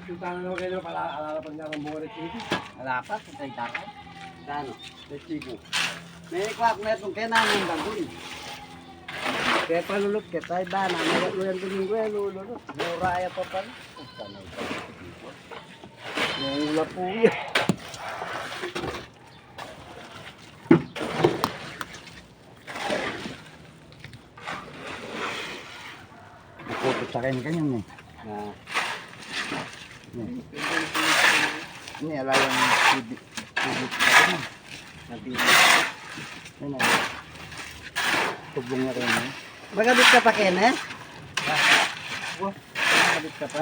Sultanan naman kayo pala alalapan niya ng bunga ng chico. Alapas, sa tayo. Kano? Ng chico. May kwak na itong kailangan bagun. Kaya palulot ka tayo ba na mayat mo yan din ko lululot. Muraya pa pala. Sanay ka. Nangula po yan. Ipupot sa kain ganyan eh. Ini ala yang sibuk apa? Nanti ini tubungnya kayak ini. Magabit ka pa Ken eh? Wah, habis kapan?